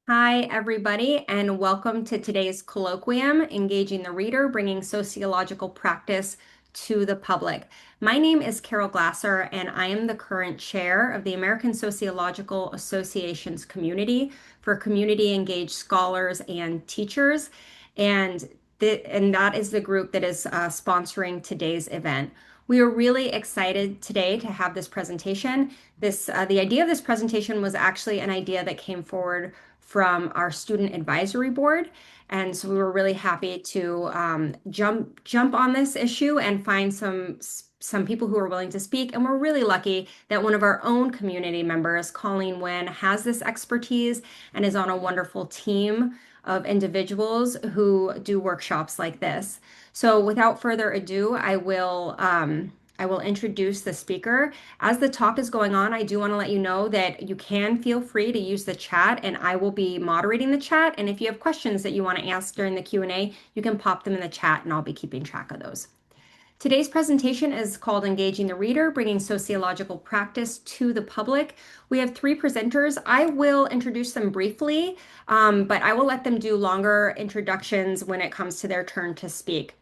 Hi, everybody, and welcome to today's colloquium, Engaging the Reader, Bringing Sociological Practice to the Public. My name is Carol Glasser, and I am the current chair of the American Sociological Association's community for community engaged scholars and teachers. And, and that is the group that is sponsoring today's event. We are really excited today to have this presentation. The idea of this presentation was actually an idea that came forward from our student advisory board. And so we were really happy to jump on this issue and find some people who are willing to speak. And we're really lucky that one of our own community members, Colleen Wynn, has this expertise and is on a wonderful team of individuals who do workshops like this. So without further ado, I will introduce the speaker. As the talk is going on, I do want to let you know that you can feel free to use the chat and I will be moderating the chat. And if you have questions that you want to ask during the Q&A, you can pop them in the chat and I'll be keeping track of those. Today's presentation is called Engaging the Reader, Bringing Sociological Practice to the Public. We have three presenters. I will introduce them briefly, but I will let them do longer introductions when it comes to their turn to speak.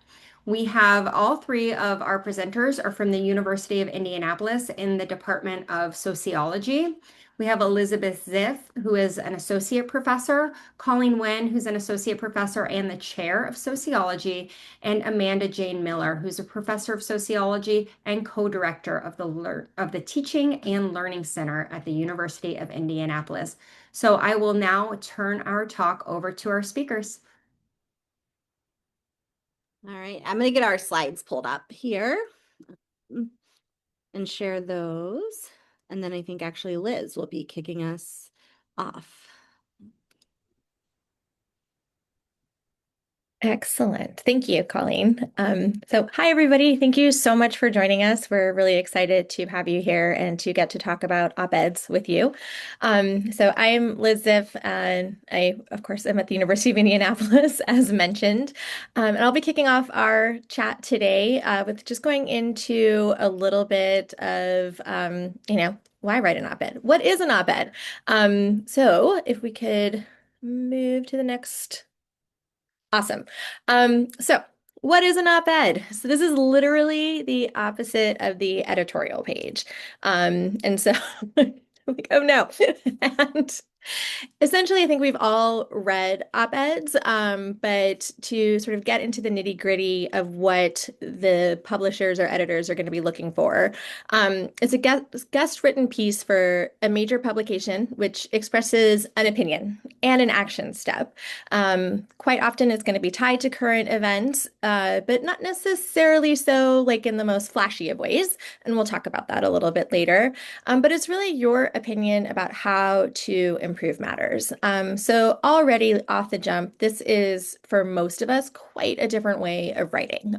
We have all three of our presenters are from the University of Indianapolis in the Department of Sociology. We have Elizabeth Ziff, who is an associate professor, Colleen Wynn, who's an associate professor and the chair of sociology, and Amanda Jayne Miller, who's a professor of sociology and co-director of the Teaching and Learning Center at the University of Indianapolis. So I will now turn our talk over to our speakers. All right, I'm going to get our slides pulled up here and share those. And then I think actually Liz will be kicking us off. Excellent. Thank you, Colleen. Hi, everybody. Thank you so much for joining us. We're really excited to have you here and to get to talk about op-eds with you. I'm Liz Ziff, and I, of course, am at the University of Indianapolis, as mentioned. And I'll be kicking off our chat today with just going into a little bit of, why write an op-ed? What is an op-ed? If we could move to the next. Awesome. What is an op-ed? So this is literally the opposite of the editorial page. And so like, oh no. And essentially, I think we've all read op-eds, but to sort of get into the nitty-gritty of what the publishers or editors are going to be looking for, it's a guest written piece for a major publication which expresses an opinion and an action step. Quite often, it's going to be tied to current events, but not necessarily so like in the most flashy of ways. And we'll talk about that a little bit later. But it's really your opinion about how to improve matters. So already off the jump, this is for most of us quite a different way of writing.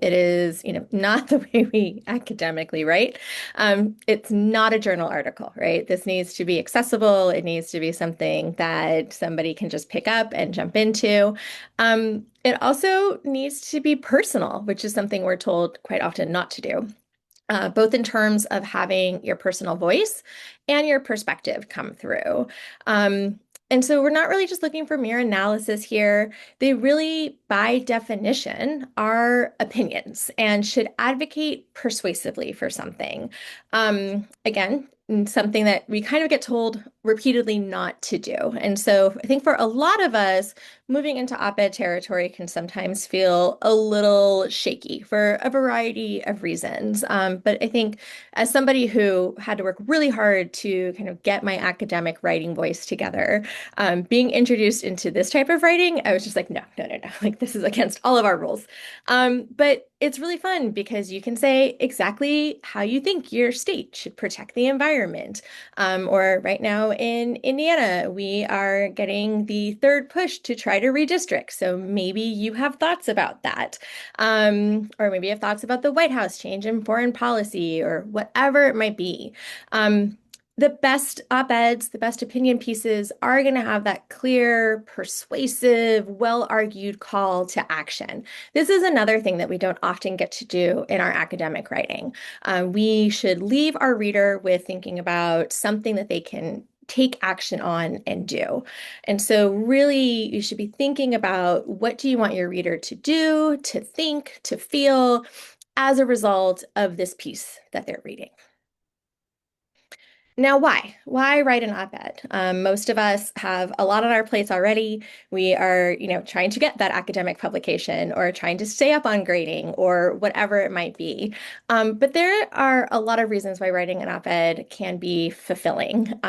It is, not the way we academically write. It's not a journal article, right? This needs to be accessible. It needs to be something that somebody can just pick up and jump into. It also needs to be personal, which is something we're told quite often not to do. Both in terms of having your personal voice and your perspective come through. And so we're not really just looking for mere analysis here. They really, by definition, are opinions and should advocate persuasively for something. Again, something that we kind of get told repeatedly not to do. And so I think for a lot of us, moving into op-ed territory can sometimes feel a little shaky for a variety of reasons. But I think as somebody who had to work really hard to kind of get my academic writing voice together, being introduced into this type of writing, I was just like, no. Like this is against all of our rules. But it's really fun because you can say exactly how you think your state should protect the environment. Or right now in Indiana, we are getting the third push to try to redistrict. So maybe you have thoughts about that. Or maybe you have thoughts about the White House change in foreign policy or whatever it might be. The best op-eds, the best opinion pieces are going to have that clear, persuasive, well-argued call to action. This is another thing that we don't often get to do in our academic writing. We should leave our reader with thinking about something that they can take action on and do. And so really you should be thinking about what do you want your reader to do, to think, to feel as a result of this piece that they're reading. Now, why? Why write an op-ed? Most of us have a lot on our plates already. We are, trying to get that academic publication or trying to stay up on grading or whatever it might be. But there are a lot of reasons why writing an op-ed can be fulfilling.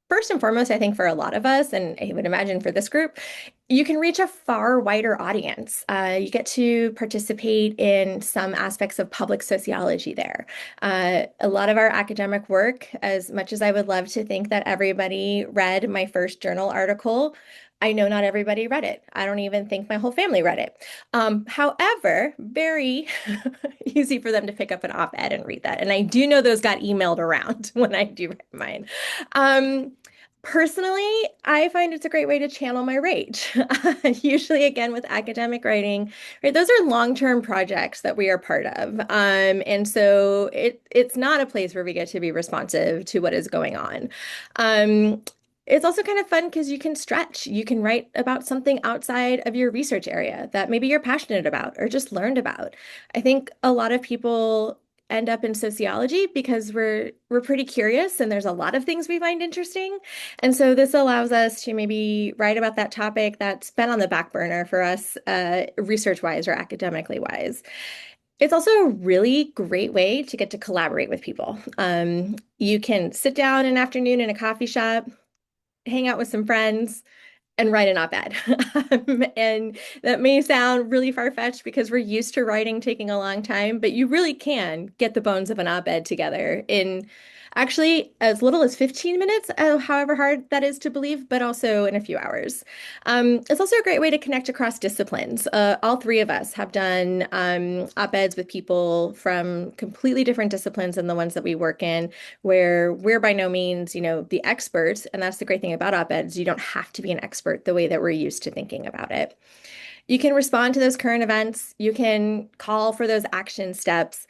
First and foremost, I think for a lot of us, and I would imagine for this group, you can reach a far wider audience. You get to participate in some aspects of public sociology there. A lot of our academic work, as much as I would love to think that everybody read my first journal article, I know not everybody read it. I don't even think my whole family read it. However, very easy for them to pick up an op-ed and read that. And I do know those got emailed around when I do write mine. Personally, I find it's a great way to channel my rage. Usually, again, with academic writing, right, those are long-term projects that we are part of. And so it's not a place where we get to be responsive to what is going on. It's also kind of fun because you can stretch. You can write about something outside of your research area that maybe you're passionate about or just learned about. I think a lot of people end up in sociology because we're pretty curious and there's a lot of things we find interesting. And so this allows us to maybe write about that topic that's been on the back burner for us, research-wise or academically wise. It's also a really great way to get to collaborate with people. You can sit down an afternoon in a coffee shop, hang out with some friends, and write an op-ed. And that may sound really far-fetched because we're used to writing taking a long time, but you really can get the bones of an op-ed together in actually as little as 15 minutes, however hard that is to believe, but also in a few hours. It's also a great way to connect across disciplines. All three of us have done op-eds with people from completely different disciplines than the ones that we work in, where we're by no means, the experts. And that's the great thing about op-eds. You don't have to be an expert the way that we're used to thinking about it. You can respond to those current events. You can call for those action steps.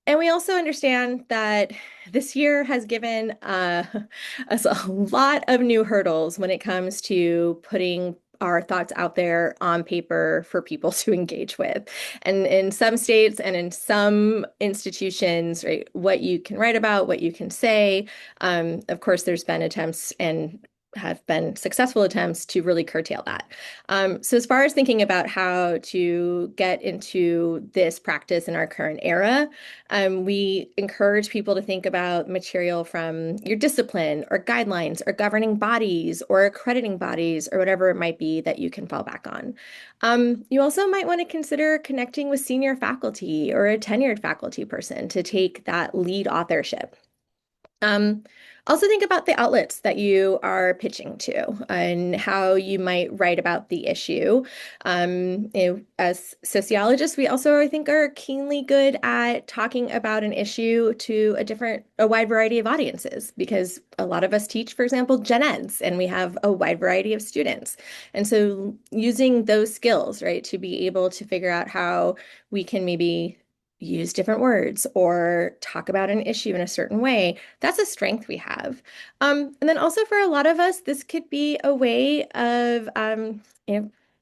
And we also understand that this year has given us a lot of new hurdles when it comes to putting our thoughts out there on paper for people to engage with. And in some states and in some institutions, right, what you can write about, what you can say. Of course, there's been attempts and have been successful attempts to really curtail that. So as far as thinking about how to get into this practice in our current era, we encourage people to think about material from your discipline or guidelines or governing bodies or accrediting bodies or whatever it might be that you can fall back on. You also might want to consider connecting with senior faculty or a tenured faculty person to take that lead authorship. Also think about the outlets that you are pitching to and how you might write about the issue. As sociologists, we also, I think, are keenly good at talking about an issue to a wide variety of audiences, because a lot of us teach, for example, gen eds, and we have a wide variety of students. And so using those skills, right, to be able to figure out how we can maybe use different words or talk about an issue in a certain way, that's a strength we have. And then also for a lot of us, this could be a way of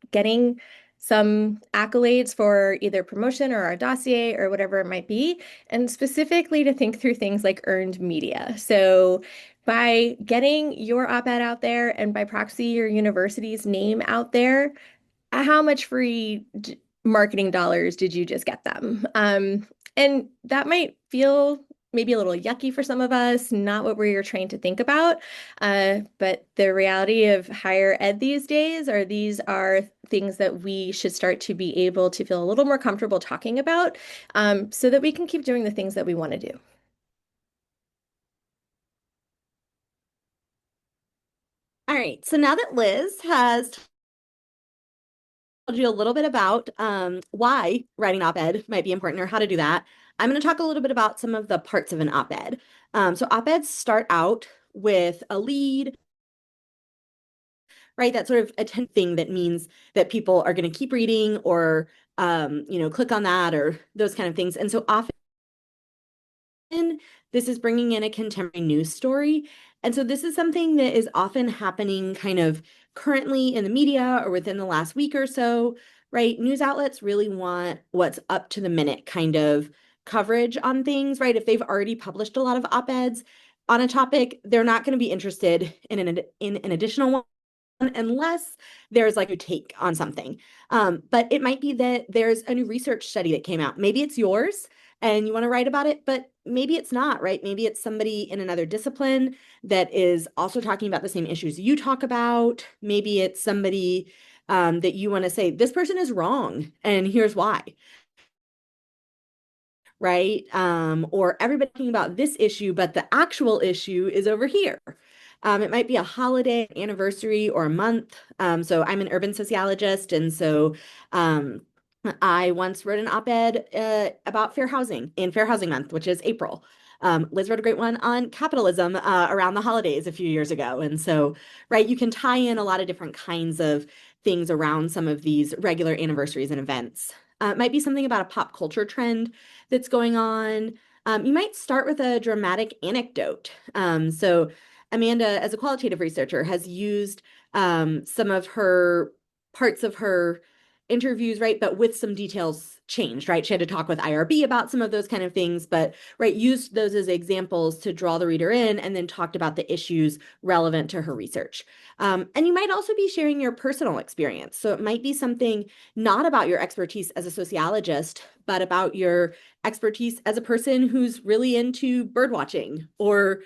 getting some accolades for either promotion or our dossier or whatever it might be, and specifically to think through things like earned media. So by getting your op-ed out there and by proxy your university's name out there, how much free marketing dollars did you just get them? And that might feel maybe a little yucky for some of us, not what we're trained to think about. But the reality of higher ed these days are these are things that we should start to be able to feel a little more comfortable talking about, so that we can keep doing the things that we want to do. All right, so now that Liz has told you a little bit about why writing op-ed might be important or how to do that, I'm going to talk a little bit about some of the parts of an op-ed. So op-eds start out with a lead, right? That sort of a thing that means that people are going to keep reading or click on that or those kind of things. And so often this is bringing in a contemporary news story. And so this is something that is often happening kind of currently in the media or within the last week or so, right? News outlets really want what's up to the minute kind of coverage on things, right? If they've already published a lot of op-eds on a topic, they're not going to be interested in an additional one unless there's like a take on something. But it might be that there's a new research study that came out. Maybe it's yours and you want to write about it, but maybe it's not, right? Maybe it's somebody in another discipline that is also talking about the same issues you talk about. Maybe it's somebody that you want to say, this person is wrong, and here's why, right? Or everybody talking about this issue, but the actual issue is over here. It might be a holiday, anniversary, or a month. So I'm an urban sociologist, and so I once wrote an op-ed about fair housing in Fair Housing Month, which is April. Liz wrote a great one on capitalism around the holidays a few years ago. And so, right, you can tie in a lot of different kinds of things around some of these regular anniversaries and events. It might be something about a pop culture trend that's going on. You might start with a dramatic anecdote. So Amanda, as a qualitative researcher, has used some of her parts of her interviews, right? But with some details changed, right? She had to talk with IRB about some of those kind of things, but right, used those as examples to draw the reader in and then talked about the issues relevant to her research. And you might also be sharing your personal experience. So it might be something not about your expertise as a sociologist, but about your expertise as a person who's really into bird watching or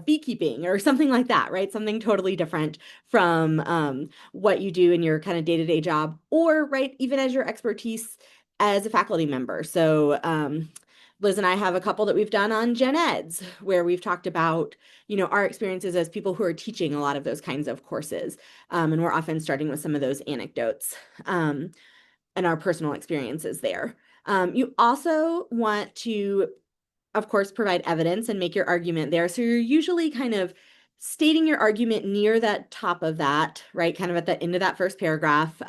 beekeeping or something like that, right? Something totally different from what you do in your kind of day-to-day job, or right, even as your expertise as a faculty member. So Liz and I have a couple that we've done on Gen Eds where we've talked about, our experiences as people who are teaching a lot of those kinds of courses. And we're often starting with some of those anecdotes and our personal experiences there. You also want to, of course, provide evidence and make your argument there. So you're usually kind of stating your argument near that top of that, right? Kind of at the end of that first paragraph.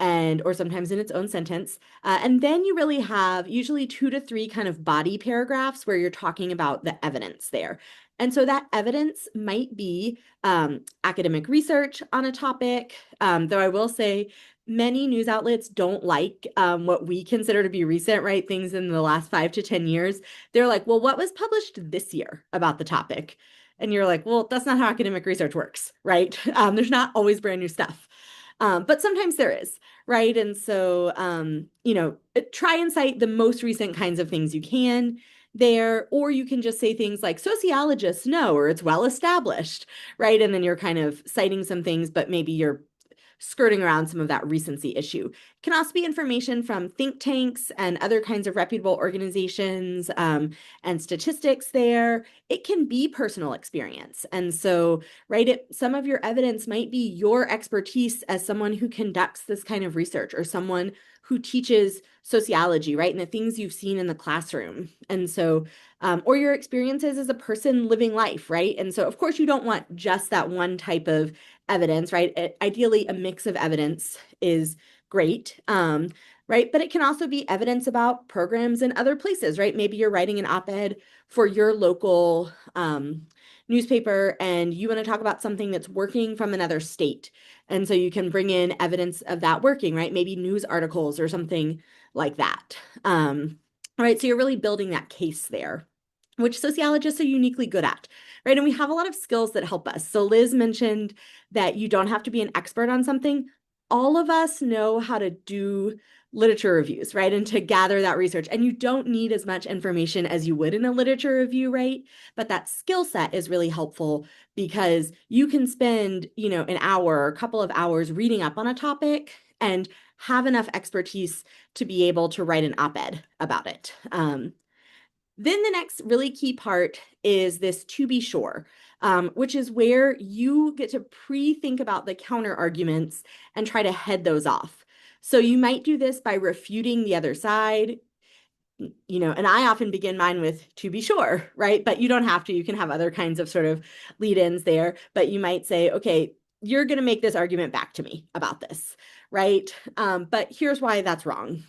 Or sometimes in its own sentence. And then you really have usually 2 to 3 kind of body paragraphs where you're talking about the evidence there. And so that evidence might be academic research on a topic, though I will say many news outlets don't like what we consider to be recent, right? Things in the last 5 to 10 years. They're like, well, what was published this year about the topic? And you're like, well, that's not how academic research works, right? There's not always brand new stuff. But sometimes there is, right? And so, try and cite the most recent kinds of things you can there, or you can just say things like sociologists know, or it's well established, right? And then you're kind of citing some things, but maybe you're skirting around some of that recency issue. It can also be information from think tanks and other kinds of reputable organizations and statistics there. It can be personal experience. And so, right, some of your evidence might be your expertise as someone who conducts this kind of research or someone who teaches sociology, right, and the things you've seen in the classroom. And so, or your experiences as a person living life, right? And so, of course, you don't want just that one type of evidence, right? Ideally, a mix of evidence is great, right? But it can also be evidence about programs in other places, right? Maybe you're writing an op-ed for your local newspaper and you want to talk about something that's working from another state. And so you can bring in evidence of that working, right? Maybe news articles or something like that. Right, so you're really building that case there, which sociologists are uniquely good at, right? And we have a lot of skills that help us. So Liz mentioned that you don't have to be an expert on something. All of us know how to do literature reviews, right? And to gather that research. And you don't need as much information as you would in a literature review, right? But that skill set is really helpful because you can spend, an hour or a couple of hours reading up on a topic and have enough expertise to be able to write an op-ed about it. Then the next really key part is this to be sure, which is where you get to pre-think about the counter arguments and try to head those off. So you might do this by refuting the other side, and I often begin mine with to be sure, right? But you don't have to. You can have other kinds of sort of lead-ins there, but you might say, okay, you're going to make this argument back to me about this, right? But here's why that's wrong.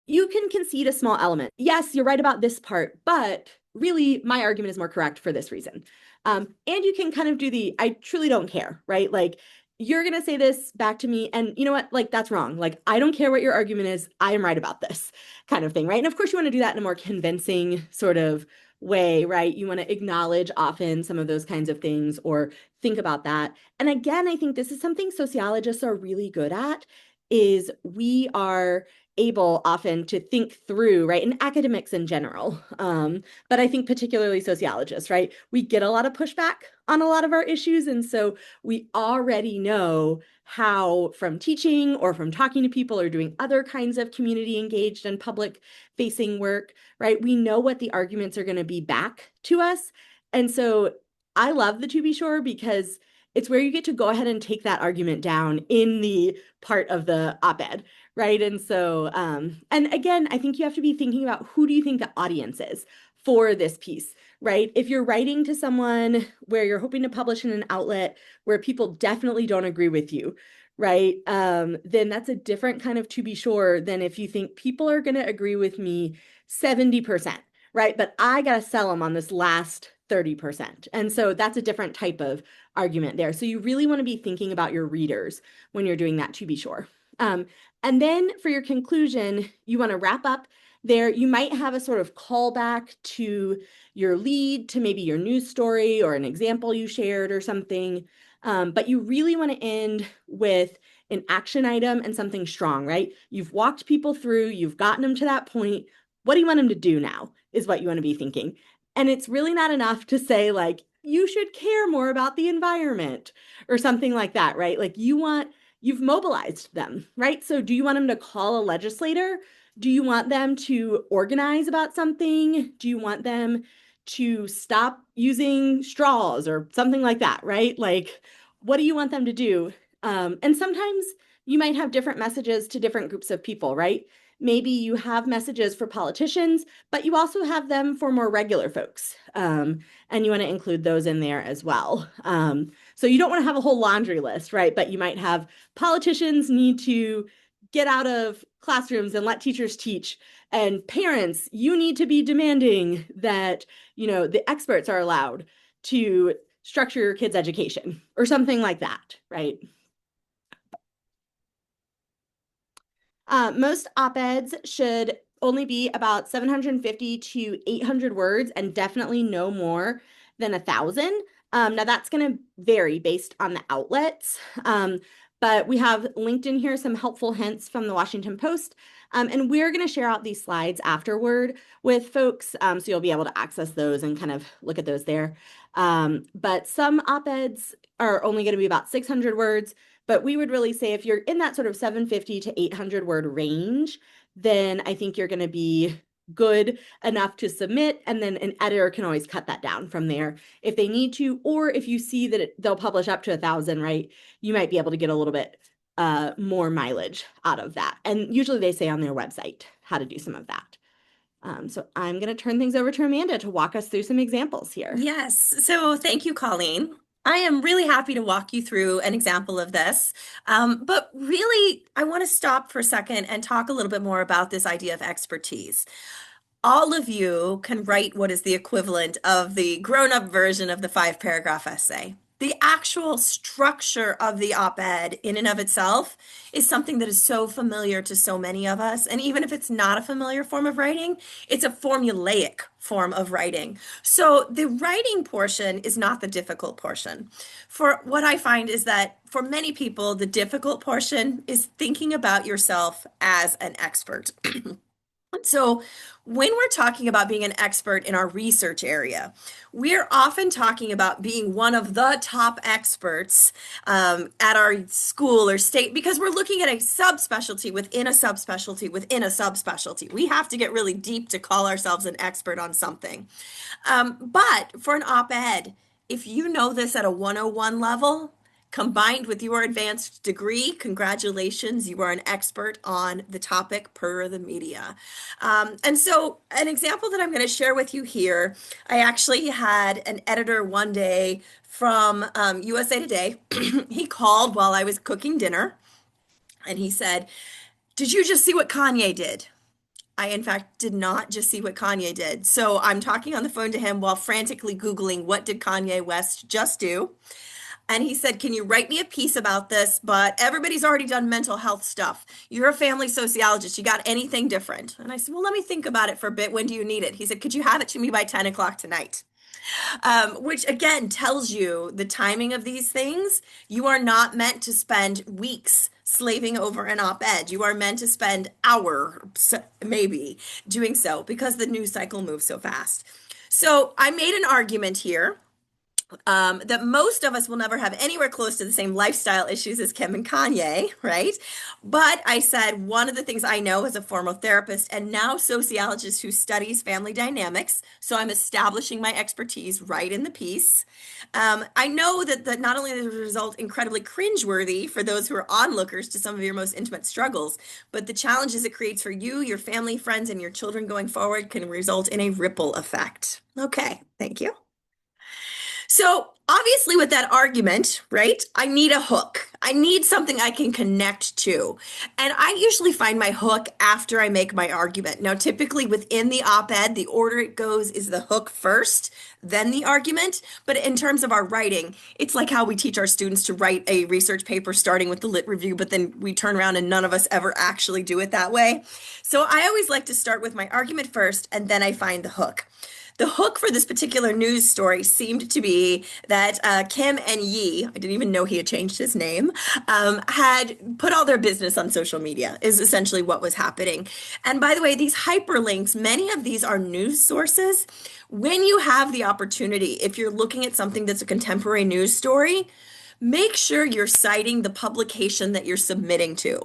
you can concede a small element. Yes, you're right about this part, but really my argument is more correct for this reason. And you can kind of do the I truly don't care, right? Like you're going to say this back to me and you know what? Like that's wrong. Like I don't care what your argument is. I am right about this kind of thing, right? And of course you want to do that in a more convincing sort of way, right? You want to acknowledge often some of those kinds of things or think about that. And again, I think this is something sociologists are really good at is we are able often to think through, right? And academics in general, but I think particularly sociologists, right? We get a lot of pushback on a lot of our issues. And so we already know how from teaching or from talking to people or doing other kinds of community engaged and public facing work, right? We know what the arguments are going to be back to us. And so I love the to be sure because it's where you get to go ahead and take that argument down in the part of the op-ed, right? And so, and again, I think you have to be thinking about who do you think the audience is for this piece, right? If you're writing to someone where you're hoping to publish in an outlet where people definitely don't agree with you, right? Then that's a different kind of to be sure than if you think people are going to agree with me 70%, right? But I got to sell them on this last 30%. And so that's a different type of argument there. So you really want to be thinking about your readers when you're doing that to be sure. And then for your conclusion, you want to wrap up there. You might have a sort of callback to your lead, to maybe your news story or an example you shared or something. But you really want to end with an action item and something strong, right? You've walked people through, you've gotten them to that point. What do you want them to do now is what you want to be thinking. And it's really not enough to say like, you should care more about the environment or something like that, right? Like you've mobilized them, right? So do you want them to call a legislator? Do you want them to organize about something? Do you want them to stop using straws or something like that, right? Like, what do you want them to do? And sometimes you might have different messages to different groups of people, right? Maybe you have messages for politicians, but you also have them for more regular folks. And you want to include those in there as well. So you don't want to have a whole laundry list, right? But you might have politicians need to get out of classrooms and let teachers teach. And parents, you need to be demanding that, the experts are allowed to structure your kids' education or something like that, right? Most op-eds should only be about 750 to 800 words and definitely no more than 1,000. Now that's going to vary based on the outlets. But we have linked in here some helpful hints from the Washington Post. And we're going to share out these slides afterward with folks. So you'll be able to access those and kind of look at those there. But some op-eds are only going to be about 600 words. But we would really say if you're in that sort of 750 to 800 word range, then I think you're going to be good enough to submit. And then an editor can always cut that down from there if they need to, or if you see that they'll publish up to 1,000, right? You might be able to get a little bit more mileage out of that. And usually they say on their website how to do some of that. So I'm going to turn things over to Amanda to walk us through some examples here. Yes. So thank you, Colleen. I am really happy to walk you through an example of this. But really, I want to stop for a second and talk a little bit more about this idea of expertise. All of you can write what is the equivalent of the grown-up version of the 5-paragraph essay. The actual structure of the op-ed in and of itself is something that is so familiar to so many of us. And even if it's not a familiar form of writing, it's a formulaic form of writing. So the writing portion is not the difficult portion. For what I find is that for many people, the difficult portion is thinking about yourself as an expert. So when we're talking about being an expert in our research area, we're often talking about being one of the top experts at our school or state because we're looking at a subspecialty within a subspecialty within a subspecialty. We have to get really deep to call ourselves an expert on something. But for an op-ed, if you know this at a 101 level, combined with your advanced degree, congratulations, you are an expert on the topic per the media. And so an example that I'm going to share with you here, I actually had an editor one day from USA Today. He called while I was cooking dinner and he said, "Did you just see what Kanye did?" I, in fact, did not just see what Kanye did. So I'm talking on the phone to him while frantically Googling what did Kanye West just do. And he said, can you write me a piece about this? But everybody's already done mental health stuff. You're a family sociologist. You got anything different? And I said, well, let me think about it for a bit. When do you need it? He said, could you have it to me by 10 o'clock tonight? Which again tells you the timing of these things. You are not meant to spend weeks slaving over an op-ed. You are meant to spend hours, maybe, doing so because the news cycle moves so fast. So I made an argument here that most of us will never have anywhere close to the same lifestyle issues as Kim and Kanye, right? But I said one of the things I know as a former therapist and now sociologist who studies family dynamics, so I'm establishing my expertise right in the piece. I know that not only does the result incredibly cringeworthy for those who are onlookers to some of your most intimate struggles, but the challenges it creates for you, your family, friends, and your children going forward can result in a ripple effect. Okay, thank you. So obviously with that argument, right, I need a hook. I need something I can connect to. And I usually find my hook after I make my argument. Now, typically within the op-ed, the order it goes is the hook first, then the argument. But in terms of our writing, it's like how we teach our students to write a research paper starting with the lit review, but then we turn around and none of us ever actually do it that way. So I always like to start with my argument first, and then I find the hook. The hook for this particular news story seemed to be that Kim and Yi, I didn't even know he had changed his name, had put all their business on social media, is essentially what was happening. And by the way, these hyperlinks, many of these are news sources. When you have the opportunity, if you're looking at something that's a contemporary news story, make sure you're citing the publication that you're submitting to.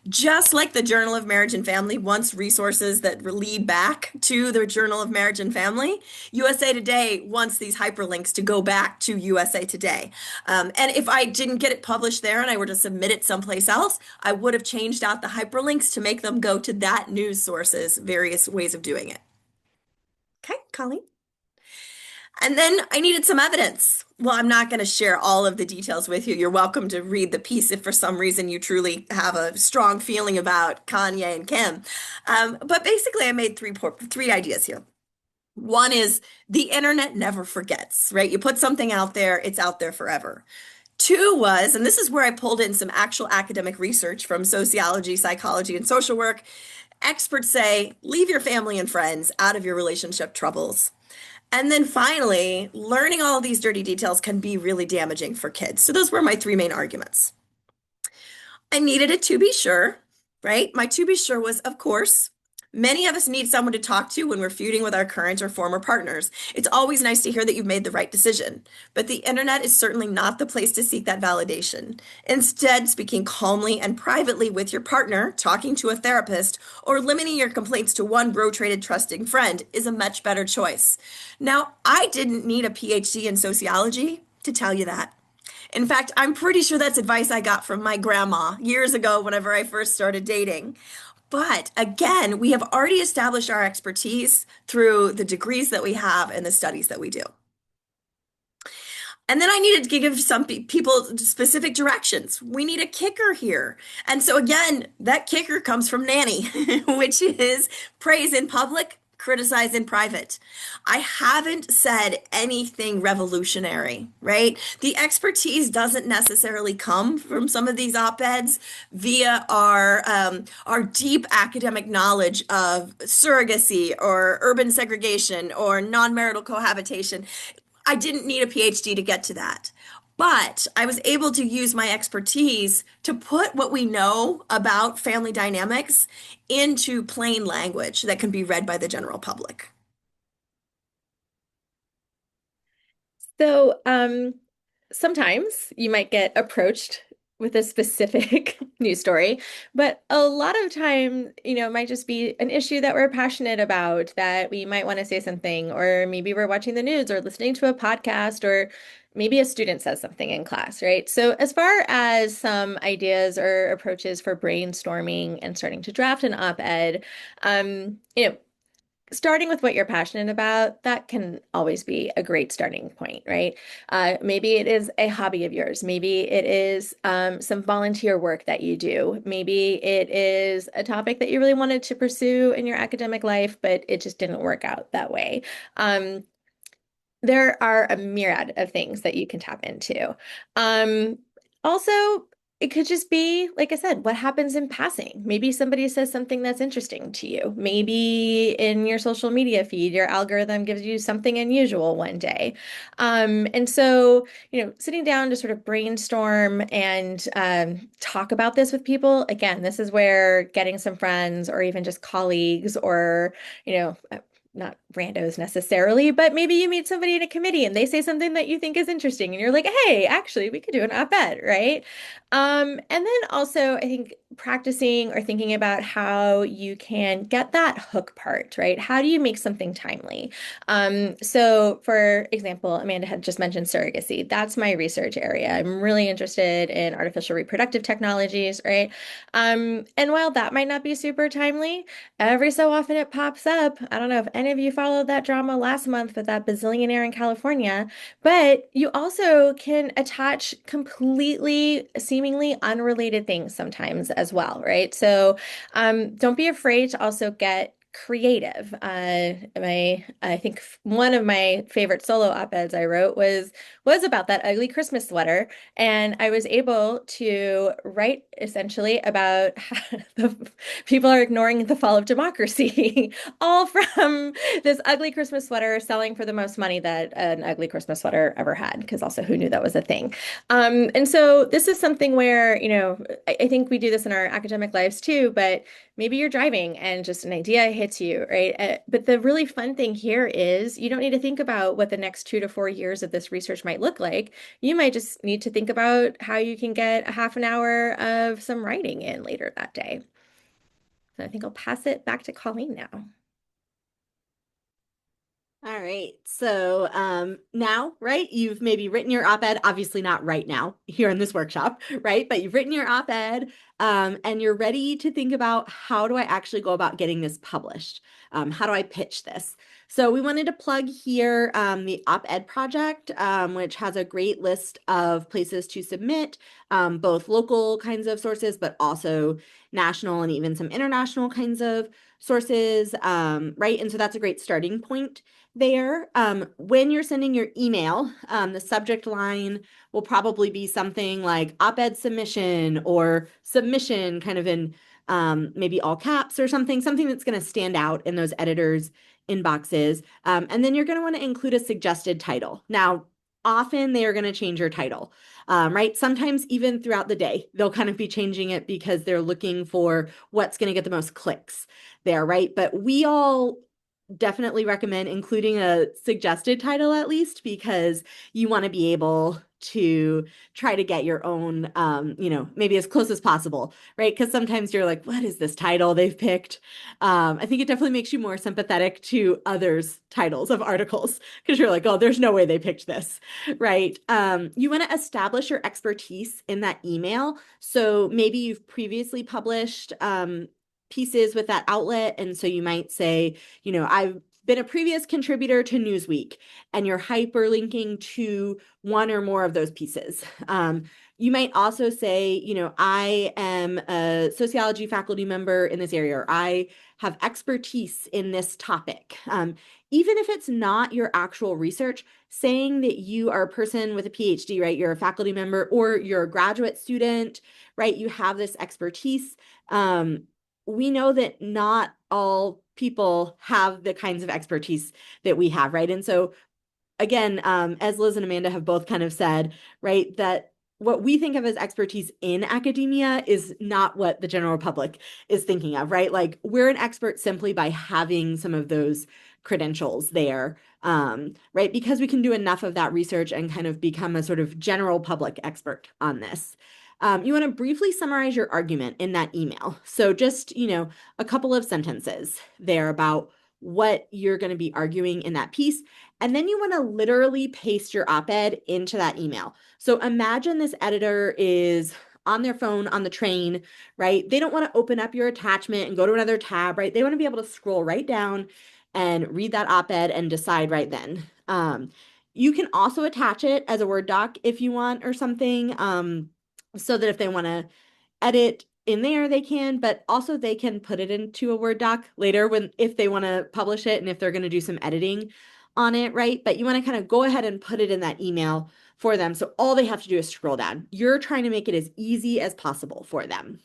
Just like the Journal of Marriage and Family wants resources that lead back to the Journal of Marriage and Family, USA Today wants these hyperlinks to go back to USA Today. And if I didn't get it published there and I were to submit it someplace else, I would have changed out the hyperlinks to make them go to that news source's various ways of doing it. Okay, Colleen? And then I needed some evidence. Well, I'm not going to share all of the details with you. You're welcome to read the piece if for some reason you truly have a strong feeling about Kanye and Kim. But basically, I made three ideas here. One is the internet never forgets, right? You put something out there, it's out there forever. Two was, and this is where I pulled in some actual academic research from sociology, psychology, and social work. Experts say, leave your family and friends out of your relationship troubles. And then finally, learning all of these dirty details can be really damaging for kids. So those were my three main arguments. I needed a to be sure, right? My to be sure was, of course, many of us need someone to talk to when we're feuding with our current or former partners. It's always nice to hear that you've made the right decision, but the internet is certainly not the place to seek that validation. Instead, speaking calmly and privately with your partner, talking to a therapist, or limiting your complaints to one bro-traded trusting friend is a much better choice. Now, I didn't need a PhD in sociology to tell you that. In fact, I'm pretty sure that's advice I got from my grandma years ago whenever I first started dating. But again, we have already established our expertise through the degrees that we have and the studies that we do. And then I needed to give some people specific directions. We need a kicker here. And so again, that kicker comes from Nanny, which is praise in public, criticize in private. I haven't said anything revolutionary, right? The expertise doesn't necessarily come from some of these op-eds via our deep academic knowledge of surrogacy or urban segregation or non-marital cohabitation. I didn't need a PhD to get to that. But I was able to use my expertise to put what we know about family dynamics into plain language that can be read by the general public. So, sometimes you might get approached with a specific news story, but a lot of time, it might just be an issue that we're passionate about, that we might want to say something, or maybe we're watching the news or listening to a podcast, or maybe a student says something in class, right? So as far as some ideas or approaches for brainstorming and starting to draft an op-ed, starting with what you're passionate about, that can always be a great starting point, right? Maybe it is a hobby of yours. Maybe it is some volunteer work that you do. Maybe it is a topic that you really wanted to pursue in your academic life, but it just didn't work out that way. Um, there are a myriad of things that you can tap into. Um, Also, it could just be, like I said, what happens in passing. Maybe somebody says something that's interesting to you. Maybe in your social media feed, your algorithm gives you something unusual one day. And so, sitting down to sort of brainstorm and talk about this with people, again, this is where getting some friends or even just colleagues or, you know, not randos necessarily, but maybe you meet somebody in a committee and they say something that you think is interesting and you're like, hey, actually, we could do an op-ed, right? And then also, I think practicing or thinking about how you can get that hook part, right? How do you make something timely? So for example, Amanda had just mentioned surrogacy. That's my research area. I'm really interested in artificial reproductive technologies, right? And while that might not be super timely, every so often it pops up. I don't know if any of you followed that drama last month with that bazillionaire in California, but you also can attach completely seemingly unrelated things sometimes as well, right? So don't be afraid to also get creative. I think one of my favorite solo op-eds I wrote was about that ugly Christmas sweater, and I was able to write essentially about how the people are ignoring the fall of democracy, all from this ugly Christmas sweater selling for the most money that an ugly Christmas sweater ever had, because also who knew that was a thing? And so this is something where, I think we do this in our academic lives too, but maybe you're driving and just an idea hits you, right? But the really fun thing here is you don't need to think about what the next 2 to 4 years of this research might look like. You might just need to think about how you can get a half an hour of some writing in later that day. So I think I'll pass it back to Colleen now. All right. So now, right, you've maybe written your op-ed, obviously not right now here in this workshop, right? But you've written your op-ed and you're ready to think about how do I actually go about getting this published? How do I pitch this? So we wanted to plug here the op-ed project, which has a great list of places to submit, both local kinds of sources, but also national and even some international kinds of sources, right? And so that's a great starting point there. When you're sending your email, the subject line will probably be something like op-ed submission or submission kind of in maybe all caps or something that's going to stand out in those editors' inboxes. And then you're going to want to include a suggested title. Now, often they are going to change your title, right? Sometimes even throughout the day, they'll kind of be changing it because they're looking for what's going to get the most clicks there, right? But we all definitely recommend including a suggested title at least, because you want to be able to try to get your own, maybe as close as possible, right? Because sometimes you're like, what is this title they've picked? I think it definitely makes you more sympathetic to others' titles of articles because you're like, oh, there's no way they picked this, right? You want to establish your expertise in that email. So maybe you've previously published pieces with that outlet. And so you might say, I've been a previous contributor to Newsweek, and you're hyperlinking to one or more of those pieces. You might also say, I am a sociology faculty member in this area, or I have expertise in this topic. Even if it's not your actual research, saying that you are a person with a PhD, right? You're a faculty member or you're a graduate student, right? You have this expertise. We know that not all people have the kinds of expertise that we have, right? And so again, as Liz and Amanda have both kind of said, right, that what we think of as expertise in academia is not what the general public is thinking of, right? Like we're an expert simply by having some of those credentials there, right? Because we can do enough of that research and kind of become a sort of general public expert on this. You want to briefly summarize your argument in that email. So just, a couple of sentences there about what you're going to be arguing in that piece. And then you want to literally paste your op-ed into that email. So imagine this editor is on their phone on the train, right? They don't want to open up your attachment and go to another tab, right? They want to be able to scroll right down and read that op-ed and decide right then. You can also attach it as a Word doc if you want or something, so that if they want to edit in there, they can, but also they can put it into a Word doc later if they want to publish it and if they're going to do some editing on it, right? But you want to kind of go ahead and put it in that email for them. So all they have to do is scroll down. You're trying to make it as easy as possible for them.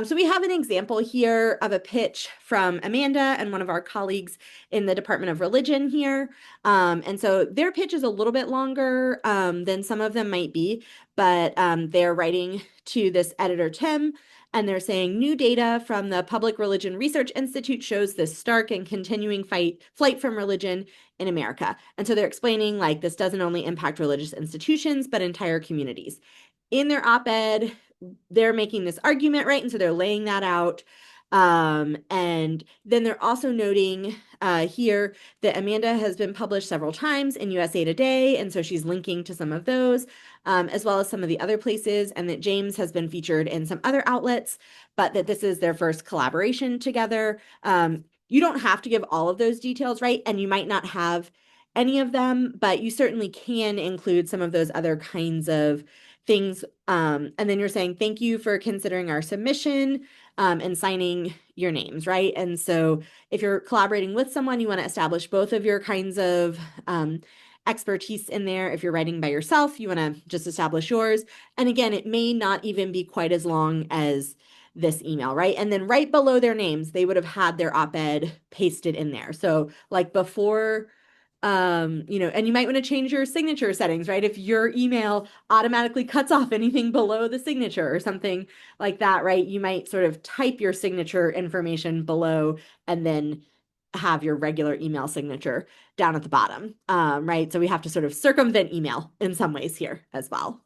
So we have an example here of a pitch from Amanda and one of our colleagues in the Department of Religion here. And so their pitch is a little bit longer than some of them might be, but they're writing to this editor, Tim, and they're saying new data from the Public Religion Research Institute shows this stark and continuing flight from religion in America. And so they're explaining like this doesn't only impact religious institutions, but entire communities. In their op-ed, they're making this argument, right? And so they're laying that out. And then they're also noting here that Amanda has been published several times in USA Today, and so she's linking to some of those, as well as some of the other places, and that James has been featured in some other outlets, but that this is their first collaboration together. You don't have to give all of those details, right? And you might not have any of them, but you certainly can include some of those other kinds of things. And then you're saying, thank you for considering our submission and signing your names, right? And so if you're collaborating with someone, you want to establish both of your kinds of expertise in there. If you're writing by yourself, you want to just establish yours. And again, it may not even be quite as long as this email, right? And then right below their names, they would have had their op-ed pasted in there. So like before, and you might want to change your signature settings, right? If your email automatically cuts off anything below the signature or something like that, right? You might sort of type your signature information below and then have your regular email signature down at the bottom, right? So we have to sort of circumvent email in some ways here as well.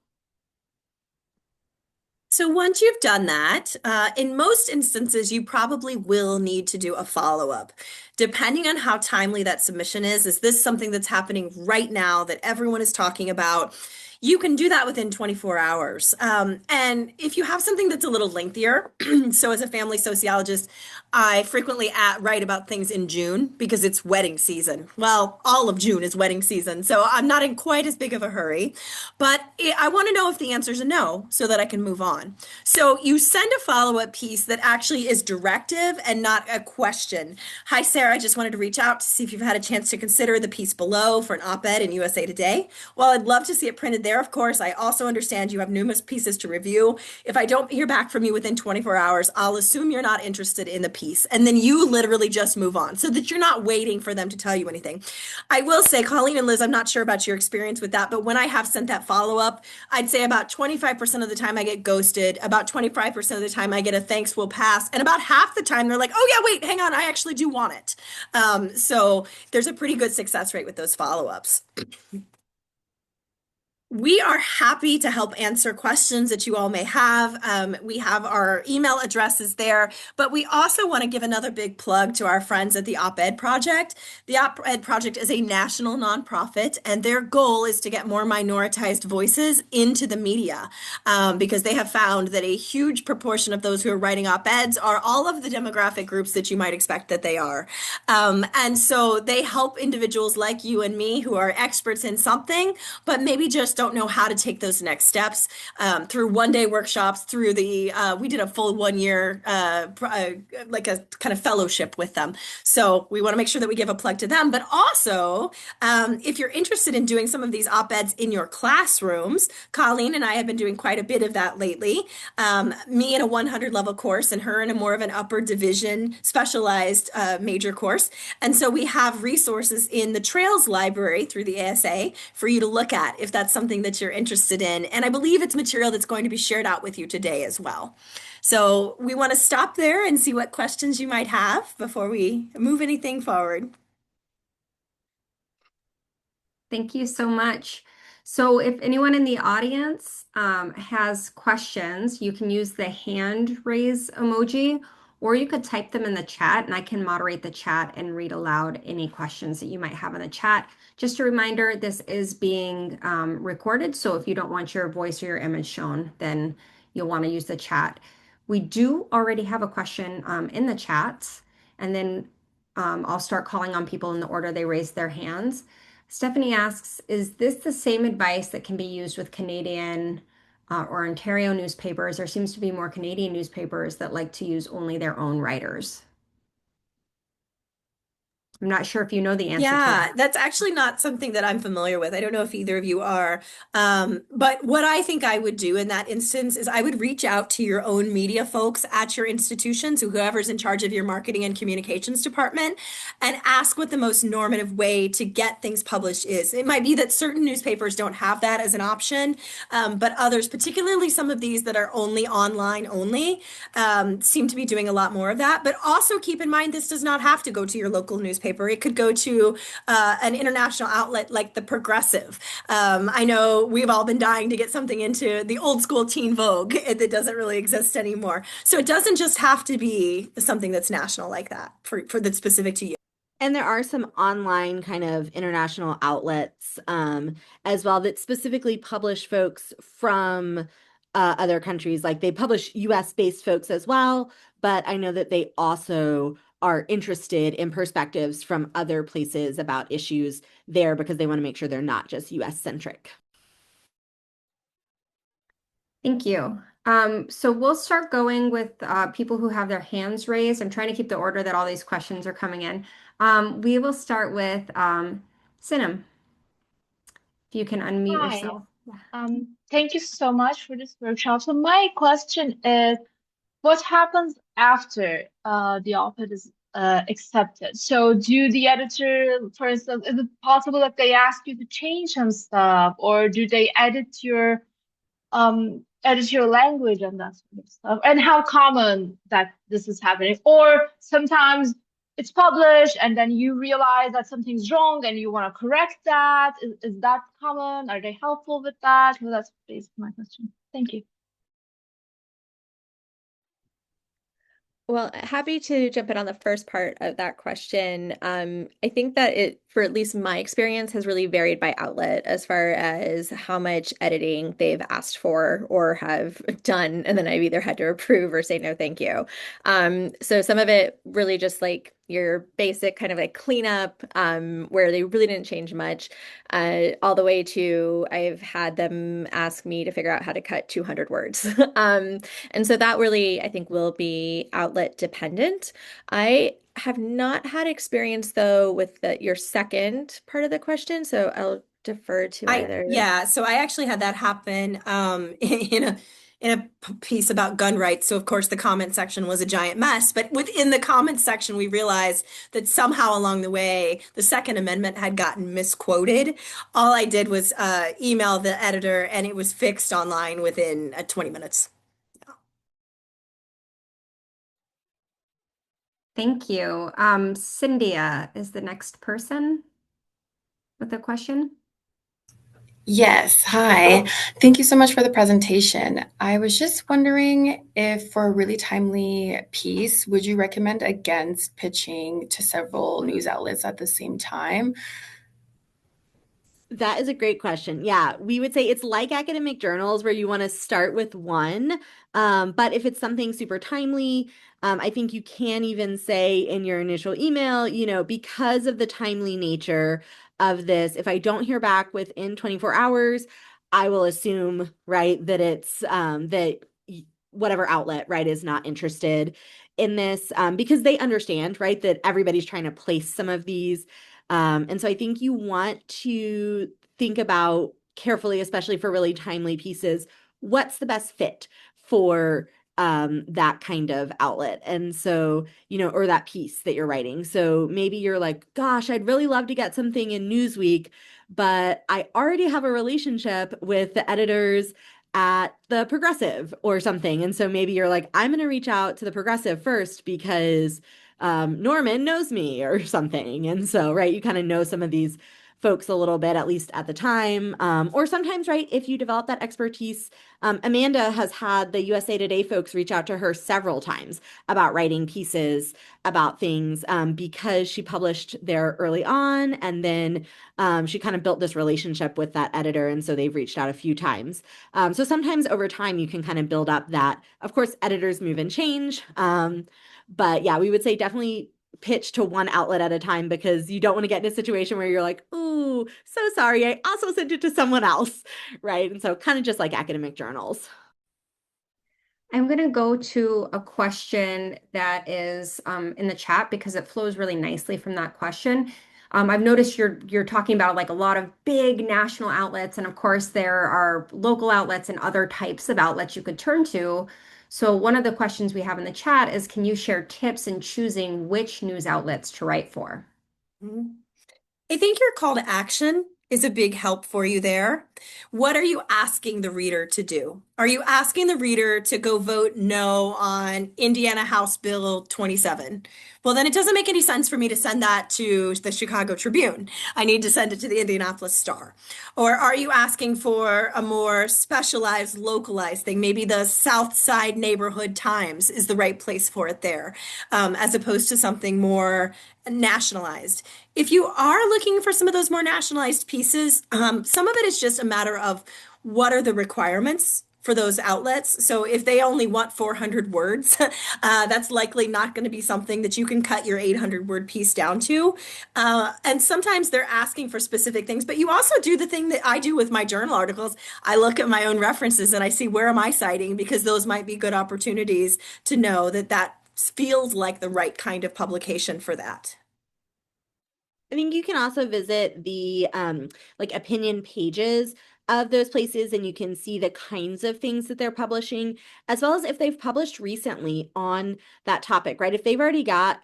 So once you've done that, in most instances, you probably will need to do a follow-up. Depending on how timely that submission is this something that's happening right now that everyone is talking about? You can do that within 24 hours. And if you have something that's a little lengthier, so as a family sociologist, I frequently write about things in June because it's wedding season. Well, all of June is wedding season, so I'm not in quite as big of a hurry. But I want to know if the answer is a no so that I can move on. So you send a follow-up piece that actually is directive and not a question. Hi, Sarah, I just wanted to reach out to see if you've had a chance to consider the piece below for an op-ed in USA Today. Well, I'd love to see it printed there, of course. I also understand you have numerous pieces to review. If I don't hear back from you within 24 hours, I'll assume you're not interested in the piece. And then you literally just move on so that you're not waiting for them to tell you anything. I will say, Colleen and Liz, I'm not sure about your experience with that, but when I have sent that follow-up, I'd say about 25% of the time I get ghosted, about 25% of the time I get a thanks, will pass, and about half the time they're like, oh yeah, wait, hang on, I actually do want it. So there's a pretty good success rate with those follow-ups. We are happy to help answer questions that you all may have. We have our email addresses there, but we also want to give another big plug to our friends at the Op-Ed Project. The Op-Ed Project is a national nonprofit, and their goal is to get more minoritized voices into the media because they have found that a huge proportion of those who are writing op-eds are all of the demographic groups that you might expect that they are. And so they help individuals like you and me who are experts in something, but maybe just don't know how to take those next steps through one-day workshops, through we did a full 1 year, like a kind of fellowship with them. So we want to make sure that we give a plug to them. But also, if you're interested in doing some of these op-eds in your classrooms, Colleen and I have been doing quite a bit of that lately. Me in a 100 level course and her in a more of an upper division specialized major course. And so we have resources in the Trails library through the ASA for you to look at if that's something that you're interested in. And I believe it's material that's going to be shared out with you today as well. So we want to stop there and see what questions you might have before we move anything forward. Thank you so much. So if anyone in the audience has questions, you can use the hand raise emoji, or you could type them in the chat and I can moderate the chat and read aloud any questions that you might have in the chat. Just a reminder, this is being recorded, so if you don't want your voice or your image shown, then you'll want to use the chat. We do already have a question in the chat, and then I'll start calling on people in the order they raise their hands. Stephanie asks, is this the same advice that can be used with Canadian or Ontario newspapers? There seems to be more Canadian newspapers that like to use only their own writers. I'm not sure if you know the answer to Yeah, that. that's actually not something that I'm familiar with. I don't know if either of you are. But what I think I would do in that instance is I would reach out to your own media folks at your institutions, whoever's in charge of your marketing and communications department, and ask what the most normative way to get things published is. It might be that certain newspapers don't have that as an option, but others, particularly some of these that are only online only, seem to be doing a lot more of that. But also keep in mind, this does not have to go to your local newspaper. It could go to an international outlet like The Progressive. I know we've all been dying to get something into the old school Teen Vogue that doesn't really exist anymore. So it doesn't just have to be something that's national like that for that's specific to you. And there are some online kind of international outlets as well that specifically publish folks from other countries. Like they publish US-based folks as well, but I know that they also are interested in perspectives from other places about issues there because they want to make sure they're not just US-centric. Thank you. So we'll start going with people who have their hands raised. I'm trying to keep the order that all these questions are coming in. We will start with Sinem. If you can unmute Hi. yourself. Thank you so much for this workshop. So my question is, what happens after the op-ed is accepted? So do the editor, for instance, is it possible that they ask you to change some stuff, or do they edit your language and that sort of stuff? And how common that this is happening? Or sometimes it's published and then you realize that something's wrong and you want to correct that. Is that common? Are they helpful with that? Well, that's basically my question. Thank you. Well, happy to jump in on the first part of that question. I think that it, for at least my experience, has really varied by outlet as far as how much editing they've asked for or have done, and then I've either had to approve or say no, thank you. So some of it really just like your basic kind of like cleanup, where they really didn't change much, all the way to I've had them ask me to figure out how to cut 200 words. And so that really, I think, will be outlet dependent. I have not had experience though with your second part of the question, so I'll defer to either. Yeah, so I actually had that happen in a piece about gun rights. So of course the comment section was a giant mess, but within the comment section we realized that somehow along the way the Second Amendment had gotten misquoted. All I did was email the editor and it was fixed online within 20 minutes. Thank you. Cynthia is the next person with a question. Yes, hi. Thank you so much for the presentation. I was just wondering if for a really timely piece, would you recommend against pitching to several news outlets at the same time? That is a great question. Yeah, we would say it's like academic journals where you want to start with one. But if it's something super timely, I think you can even say in your initial email, because of the timely nature of this, if I don't hear back within 24 hours, I will assume, right, that it's that whatever outlet, right, is not interested in this because they understand, right, that everybody's trying to place some of these. And so I think you want to think about carefully, especially for really timely pieces, what's the best fit for that kind of outlet. And so, or that piece that you're writing. So maybe you're like, gosh, I'd really love to get something in Newsweek, but I already have a relationship with the editors at the Progressive or something. And so maybe you're like, I'm going to reach out to the Progressive first because Norman knows me or something. And so, right, you kind of know some of these folks a little bit, at least at the time. Or sometimes, right, if you develop that expertise, Amanda has had the USA Today folks reach out to her several times about writing pieces about things because she published there early on. And then she kind of built this relationship with that editor. And so they've reached out a few times. So sometimes over time, you can kind of build up that. Of course, editors move and change. But yeah, we would say definitely pitch to one outlet at a time because you don't want to get in a situation where you're like, ooh, so sorry, I also sent it to someone else, right? And so kind of just like academic journals. I'm going to go to a question that is in the chat because it flows really nicely from that question. I've noticed you're talking about like a lot of big national outlets, and of course there are local outlets and other types of outlets you could turn to. So one of the questions we have in the chat is, can you share tips in choosing which news outlets to write for? Mhm. I think your call to action is a big help for you there. What are you asking the reader to do? Are you asking the reader to go vote no on Indiana House Bill 27? Well, then it doesn't make any sense for me to send that to the Chicago Tribune. I need to send it to the Indianapolis Star. Or are you asking for a more specialized, localized thing? Maybe the South Side Neighborhood Times is the right place for it there, as opposed to something more nationalized. If you are looking for some of those more nationalized pieces, some of it is just a matter of what are the requirements for those outlets. So if they only want 400 words, that's likely not going to be something that you can cut your 800 word piece down to. And sometimes they're asking for specific things, but you also do the thing that I do with my journal articles. I look at my own references and I see where am I citing, because those might be good opportunities to know that that feels like the right kind of publication for that. I think you can also visit the like opinion pages of those places and you can see the kinds of things that they're publishing, as well as if they've published recently on that topic, right? If they've already got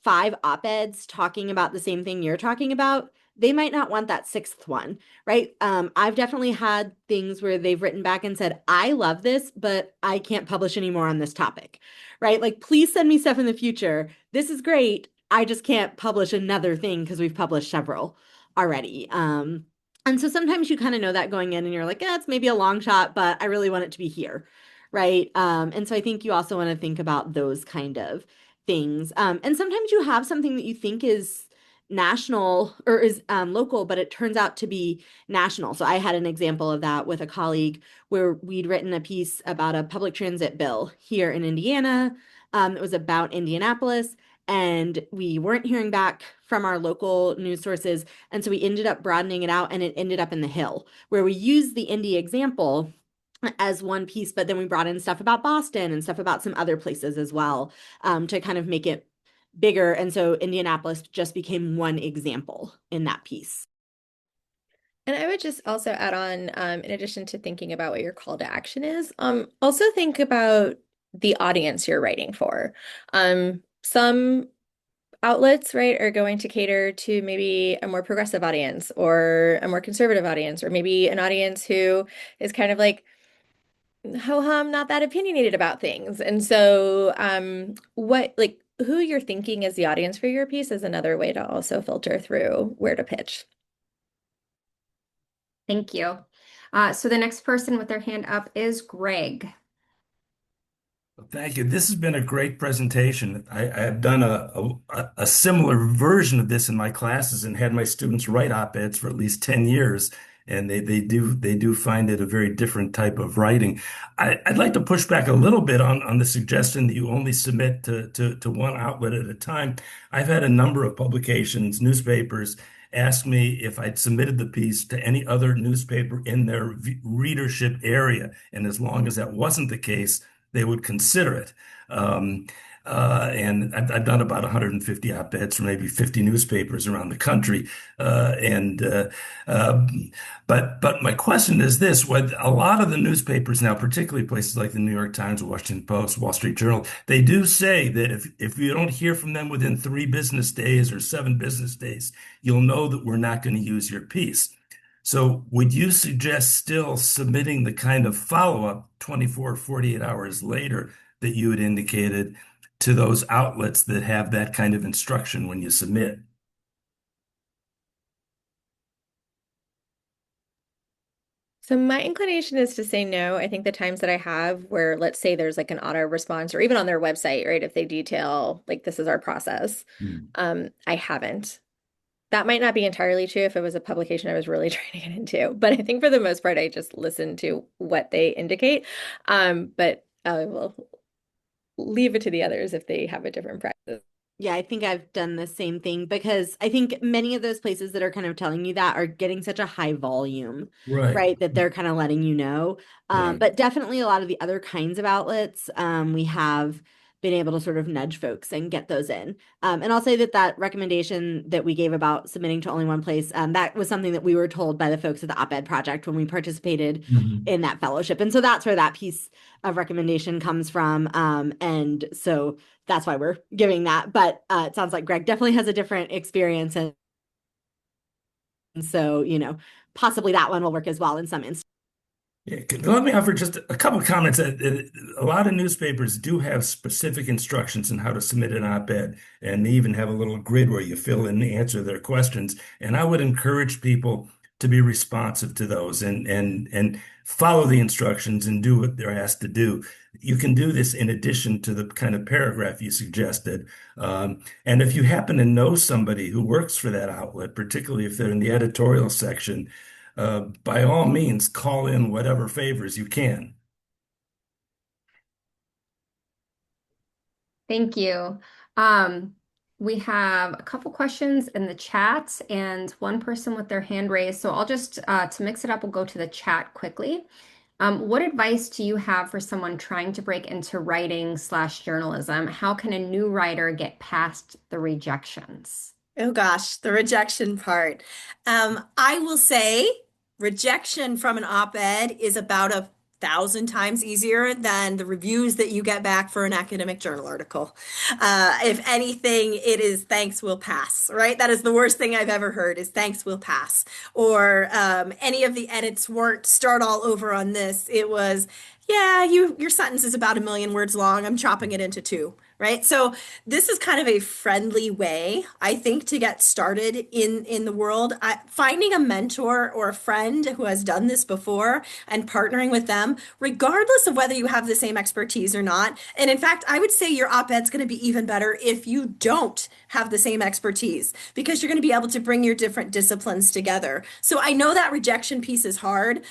5 op-eds talking about the same thing you're talking about, they might not want that 6th one, right? I've definitely had things where they've written back and said, I love this, but I can't publish anymore on this topic, right? Like, please send me stuff in the future. This is great. I just can't publish another thing because we've published several already. And so sometimes you kind of know that going in and you're like, yeah, it's maybe a long shot, but I really want it to be here, right? And so I think you also want to think about those kind of things. And sometimes you have something that you think is national or is local, but it turns out to be national. So I had an example of that with a colleague where we'd written a piece about a public transit bill here in Indiana. It was about Indianapolis, and we weren't hearing back from our local news sources. And so we ended up broadening it out, and it ended up in the Hill, where we used the Indy example as one piece, but then we brought in stuff about Boston and stuff about some other places as well, to kind of make it bigger. And so Indianapolis just became one example in that piece. And I would just also add on, in addition to thinking about what your call to action is, also think about the audience you're writing for. Some outlets, right, are going to cater to maybe a more progressive audience or a more conservative audience, or maybe an audience who is kind of like, ho hum, not that opinionated about things. And so, what, like, who you're thinking is the audience for your piece is another way to also filter through where to pitch. Thank you. So the next person with their hand up is Greg. Thank you. This has been a great presentation. I have done a similar version of this in my classes and had my students write op-eds for at least 10 years. And they do find it a very different type of writing. I'd like to push back a little bit on the suggestion that you only submit to one outlet at a time. I've had a number of publications, newspapers, ask me if I'd submitted the piece to any other newspaper in their readership area. And as long as that wasn't the case, they would consider it. And I've done about 150 op-eds for maybe 50 newspapers around the country. But my question is this: what a lot of the newspapers now, particularly places like the New York Times, Washington Post, Wall Street Journal, they do say that if you don't hear from them within 3 business days or 7 business days, you'll know that we're not going to use your piece. So would you suggest still submitting the kind of follow-up 24, 48 hours later that you had indicated to those outlets that have that kind of instruction when you submit? So my inclination is to say no. I think the times that I have where, let's say there's like an auto response, or even on their website, right, if they detail like this is our process, I haven't. That might not be entirely true if it was a publication I was really trying to get into, but I think for the most part, I just listen to what they indicate. But I will leave it to the others if they have a different practice. Yeah, I think I've done the same thing because I think many of those places that are kind of telling you that are getting such a high volume, Right. right? That they're kind of letting you know. Right. But definitely a lot of the other kinds of outlets, we have been able to sort of nudge folks and get those in. And I'll say that that recommendation that we gave about submitting to only one place, that was something that we were told by the folks at the op-ed project when we participated Mhm. in that fellowship. And so that's where that piece of recommendation comes from. And so that's why we're giving that. But it sounds like Greg definitely has a different experience. And so, possibly that one will work as well in some instances. Yeah, let me offer just a couple of comments. A lot of newspapers do have specific instructions on how to submit an op-ed, and they even have a little grid where you fill in the answer to their questions. And I would encourage people to be responsive to those and follow the instructions and do what they're asked to do. You can do this in addition to the kind of paragraph you suggested. And if you happen to know somebody who works for that outlet, particularly if they're in the editorial section, by all means, call in whatever favors you can. Thank you. Um, we have a couple questions in the chat and one person with their hand raised. So I'll just, to mix it up, we'll go to the chat quickly. What advice do you have for someone trying to break into writing/journalism? How can a new writer get past the rejections? Oh gosh, the rejection part. I will say rejection from an op-ed is about 1,000 times easier than the reviews that you get back for an academic journal article. If anything, it is thanks will pass, right? That is the worst thing I've ever heard is thanks will pass. Or any of the edits weren't start all over on this. It was, yeah, your sentence is about 1 million words long. I'm chopping it into two. Right. So this is kind of a friendly way, I think, to get started in the world. Finding a mentor or a friend who has done this before and partnering with them, regardless of whether you have the same expertise or not. And in fact, I would say your op-ed's going to be even better if you don't have the same expertise because you're going to be able to bring your different disciplines together. So I know that rejection piece is hard.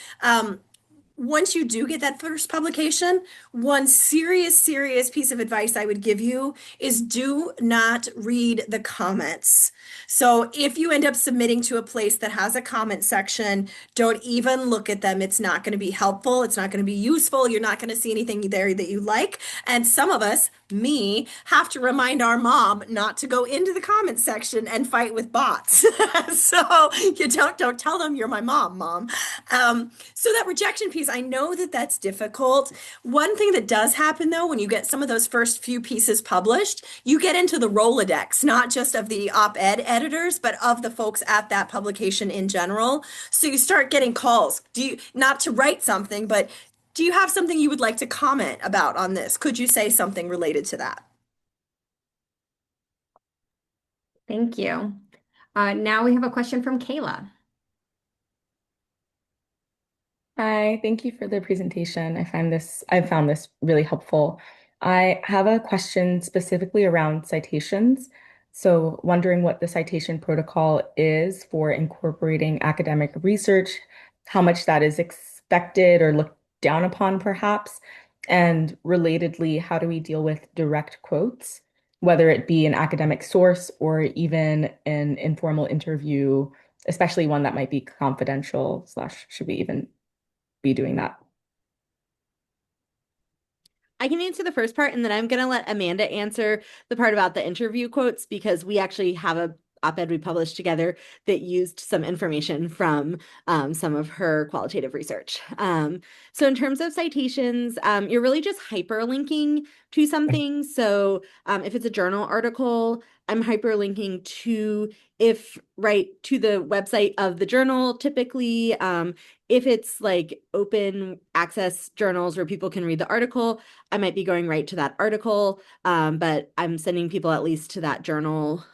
Once you do get that first publication, one serious piece of advice I would give you is do not read the comments. So if you end up submitting to a place that has a comment section, don't even look at them. It's not going to be helpful. It's not going to be useful. You're not going to see anything there that you like. And some of us, me, have to remind our mom not to go into the comment section and fight with bots. So you don't tell them you're my mom. So that rejection piece, I know that that's difficult. One thing that does happen though, when you get some of those first few pieces published, you get into the Rolodex, not just of the op-ed editors, but of the folks at that publication in general. So you start getting calls. Not to write something, but do you have something you would like to comment about on this? Could you say something related to that? Thank you. Now we have a question from Kayla. Hi, thank you for the presentation. I found this really helpful. I have a question specifically around citations. So wondering what the citation protocol is for incorporating academic research, how much that is expected or looked down upon perhaps, and relatedly, how do we deal with direct quotes, whether it be an academic source or even an informal interview, especially one that might be confidential slash should we even be doing that? I can answer the first part, and then I'm going to let Amanda answer the part about the interview quotes because we actually have a op-ed we published together that used some information from some of her qualitative research. So in terms of citations, you're really just hyperlinking to something. So if it's a journal article, I'm hyperlinking to to the website of the journal typically. If it's like open access journals where people can read the article, I might be going right to that article, but I'm sending people at least to that journal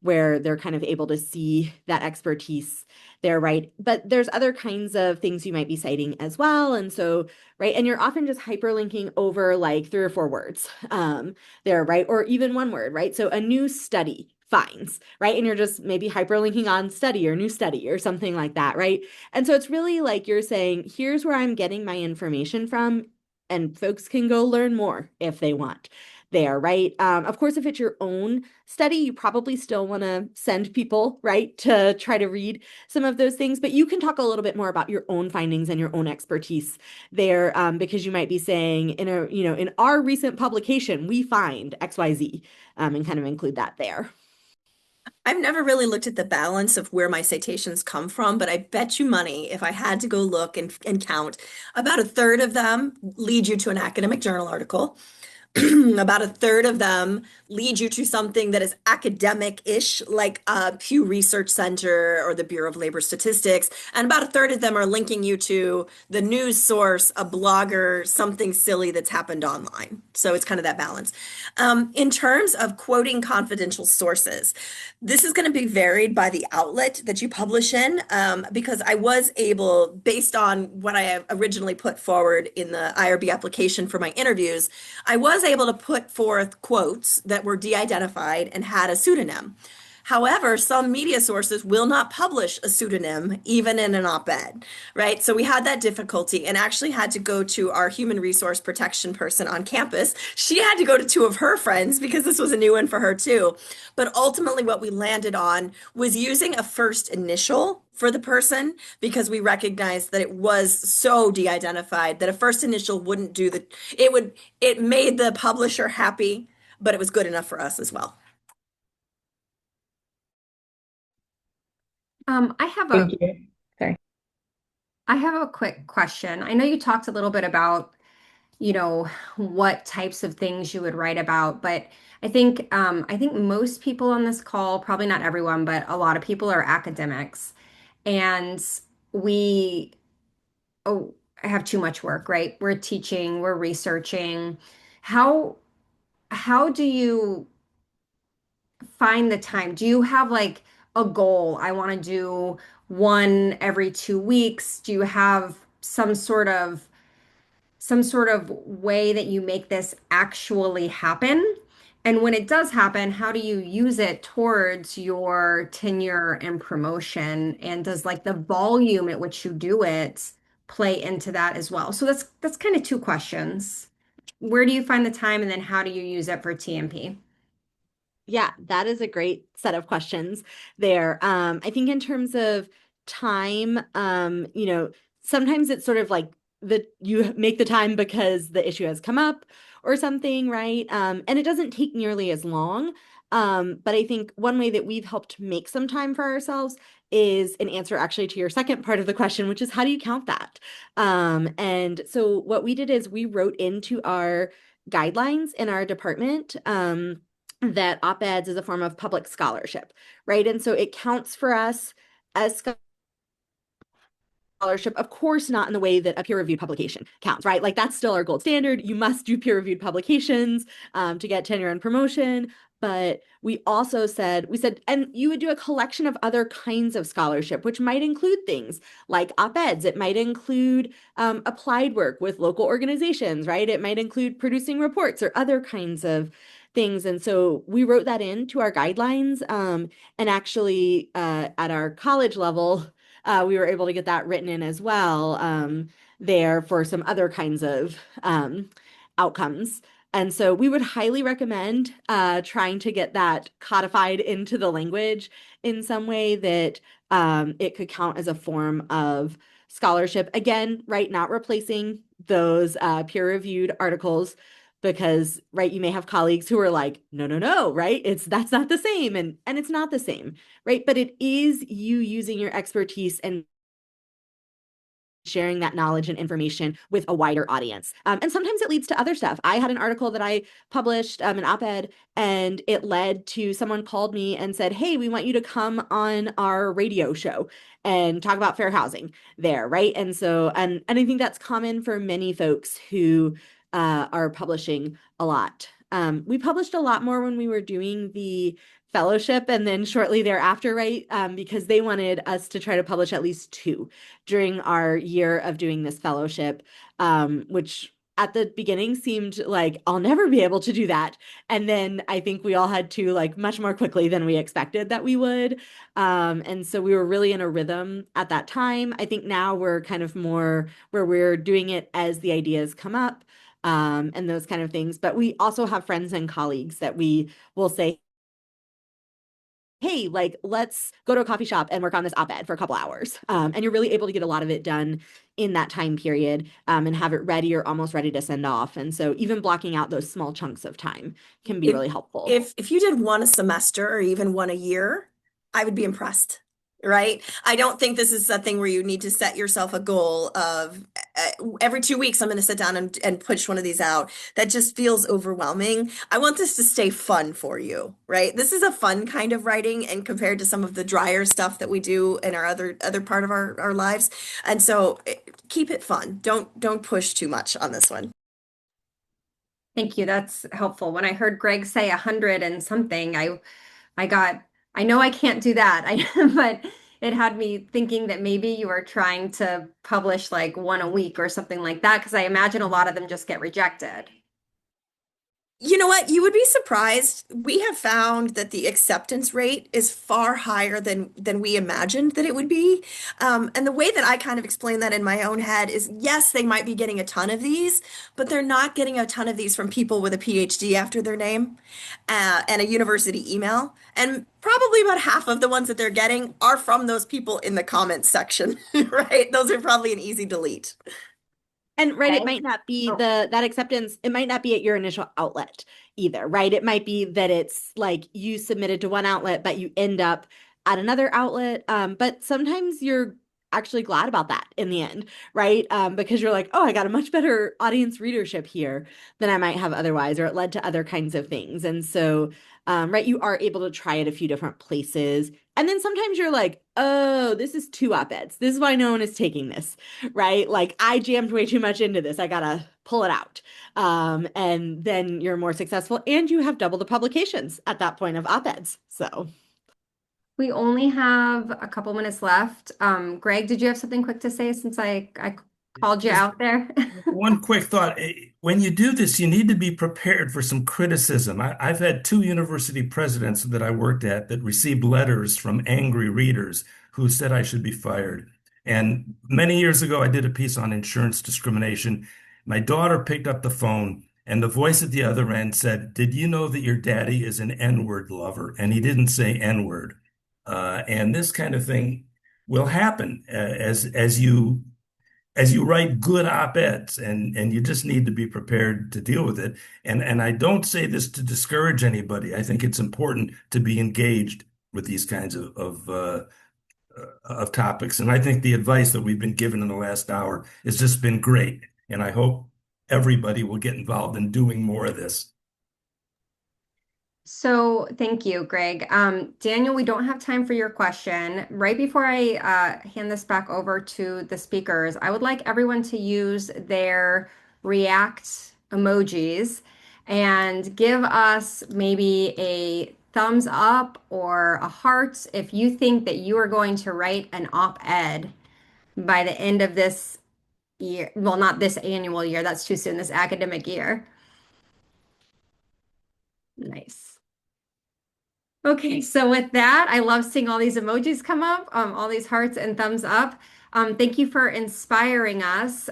where they're kind of able to see that expertise there, right? But there's other kinds of things you might be citing as well. And so, right, and you're often just hyperlinking over like 3 or 4 words there, right? Or even one word, right? So a new study finds, right? And you're just maybe hyperlinking on study or new study or something like that, right? And so it's really like you're saying, here's where I'm getting my information from, and folks can go learn more if they want there, right? Of course, if it's your own study, you probably still want to send people, right, to try to read some of those things, but you can talk a little bit more about your own findings and your own expertise there, because you might be saying in our recent publication, we find XYZ, and kind of include that there. I've never really looked at the balance of where my citations come from, but I bet you money if I had to go look and count, about a third of them lead you to an academic journal article. About a third of them lead you to something that is academic-ish, like a Pew Research Center or the Bureau of Labor Statistics. And about a third of them are linking you to the news source, a blogger, something silly that's happened online. So it's kind of that balance. In terms of quoting confidential sources, this is going to be varied by the outlet that you publish in, because I was able, based on what I originally put forward in the IRB application for my interviews, I was able to put forth quotes that were de-identified and had a pseudonym. However, some media sources will not publish a pseudonym, even in an op-ed, right? So we had that difficulty and actually had to go to our human resource protection person on campus. She had to go to two of her friends because this was a new one for her too. But ultimately, what we landed on was using a first initial for the person because we recognized that it was so de-identified that a first initial wouldn't do it made the publisher happy, but it was good enough for us as well. I have Thank you. Sorry. I have a quick question. I know you talked a little bit about, what types of things you would write about, but I think most people on this call, probably not everyone, but a lot of people are academics, and we have too much work, right? We're teaching, we're researching. How how do you find the time? Do you have like a goal? I want to do one every 2 weeks. Do you have some sort of way that you make this actually happen? And when it does happen, how do you use it towards your tenure and promotion? And does like the volume at which you do it play into that as well? So that's kind of two questions. Where do you find the time, and then how do you use it for TMP? Yeah, that is a great set of questions there. I think in terms of time, sometimes it's sort of like you make the time because the issue has come up or something, right? And it doesn't take nearly as long. But I think one way that we've helped make some time for ourselves is an answer actually to your second part of the question, which is how do you count that? And so what we did is we wrote into our guidelines in our department. That op-eds is a form of public scholarship, right? And so it counts for us as scholarship, of course, not in the way that a peer-reviewed publication counts, right? Like that's still our gold standard. You must do peer-reviewed publications to get tenure and promotion. But we said, and you would do a collection of other kinds of scholarship, which might include things like op-eds. It might include applied work with local organizations, right? It might include producing reports or other kinds of things. And so we wrote that into our guidelines. And actually, at our college level, we were able to get that written in as well there for some other kinds of outcomes. And so we would highly recommend trying to get that codified into the language in some way that it could count as a form of scholarship. Again, right, not replacing those peer-reviewed articles because, right, you may have colleagues who are like, no, no, no, right? That's not the same. And it's not the same, right? But it is you using your expertise and sharing that knowledge and information with a wider audience. And sometimes it leads to other stuff. I had an article that I published, an op-ed, and it led to someone called me and said, hey, we want you to come on our radio show and talk about fair housing there, right? And so, and I think that's common for many folks who are publishing a lot. We published a lot more when we were doing the fellowship and then shortly thereafter, right? Because they wanted us to try to publish at least two during our year of doing this fellowship, which at the beginning seemed like I'll never be able to do that. And then I think we all had to like much more quickly than we expected that we would. And so we were really in a rhythm at that time. I think now we're kind of more where we're doing it as the ideas come up. and those kind of things. But we also have friends and colleagues that we will say, hey, like, let's go to a coffee shop and work on this op-ed for a couple hours. And you're really able to get a lot of it done in that time period, and have it ready or almost ready to send off. And so even blocking out those small chunks of time can be If really helpful. if you did one a semester or even one a year, I would be impressed, right? I don't think this is something where you need to set yourself a goal of every 2 weeks I'm going to sit down and push one of these out. That just feels overwhelming. I want this to stay fun for you, right? This is a fun kind of writing and compared to some of the drier stuff that we do in our other part of our lives. And so keep it fun. Don't push too much on this one. Thank you. That's helpful. When I heard Greg say 100 and something, I know I can't do that. But it had me thinking that maybe you are trying to publish like one a week or something like that, because I imagine a lot of them just get rejected. You know what? You would be surprised. We have found that the acceptance rate is far higher than we imagined that it would be. And the way that I kind of explain that in my own head is, yes, they might be getting a ton of these, but they're not getting a ton of these from people with a PhD after their name, and a university email. And probably about half of the ones that they're getting are from those people in the comments section, right? Those are probably an easy delete. And right, Okay. it might not be Oh. that acceptance, it might not be at your initial outlet either, right? It might be that it's like you submitted to one outlet, but you end up at another outlet. But sometimes you're actually glad about that in the end, right? Because you're like, oh, I got a much better audience readership here than I might have otherwise, or it led to other kinds of things. And so, right, you are able to try it a few different places. And then sometimes you're like, oh, this is two op-eds. This is why no one is taking this, right? Like I jammed way too much into this. I gotta pull it out. And then you're more successful and you have double the publications at that point of op-eds. So We only have a couple minutes left. Greg, did you have something quick to say since I called you Just out there? one quick thought. When you do this, you need to be prepared for some criticism. I've had two university presidents that I worked at that received letters from angry readers who said I should be fired. And many years ago, I did a piece on insurance discrimination. My daughter picked up the phone, and the voice at the other end said, "Did you know that your daddy is an N-word lover?" And he didn't say N-word. And this kind of thing will happen as you write good op-eds, and you just need to be prepared to deal with it. And I don't say this to discourage anybody. I think it's important to be engaged with these kinds of topics. And I think the advice that we've been given in the last hour has just been great. And I hope everybody will get involved in doing more of this. So thank you, Greg. Daniel, we don't have time for your question. Right before I hand this back over to the speakers, I would like everyone to use their React emojis and give us maybe a thumbs up or a heart if you think that you are going to write an op-ed by the end of this year. Well, not this annual year, that's too soon, this academic year. Nice. Okay, so with that, I love seeing all these emojis come up, all these hearts and thumbs up. Thank you for inspiring us.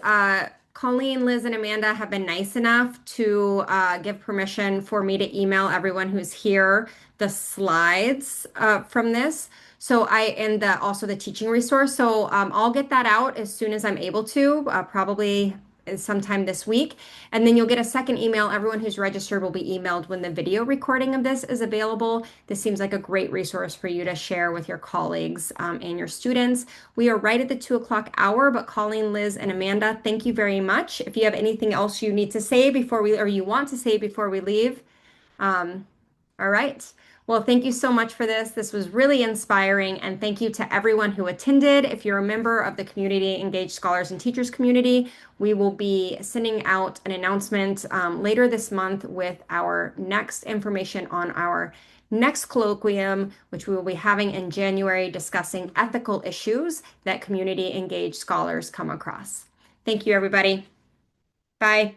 Colleen, Liz, and Amanda have been nice enough to give permission for me to email everyone who's here the slides from this. So and also the teaching resource. So I'll get that out as soon as I'm able to, probably sometime this week. And then you'll get a second email. Everyone who's registered will be emailed when the video recording of this is available. This seems like a great resource for you to share with your colleagues and your students. We are right at the 2 o'clock hour, but Colleen, Liz, and Amanda, thank you very much. If you have anything else you need to say or you want to say before we leave, all right. Well, thank you so much for this. This was really inspiring, and thank you to everyone who attended. If you're a member of the Community Engaged Scholars and Teachers community, we will be sending out an announcement later this month with our next information on our next colloquium, which we will be having in January, discussing ethical issues that community engaged scholars come across. Thank you, everybody. Bye.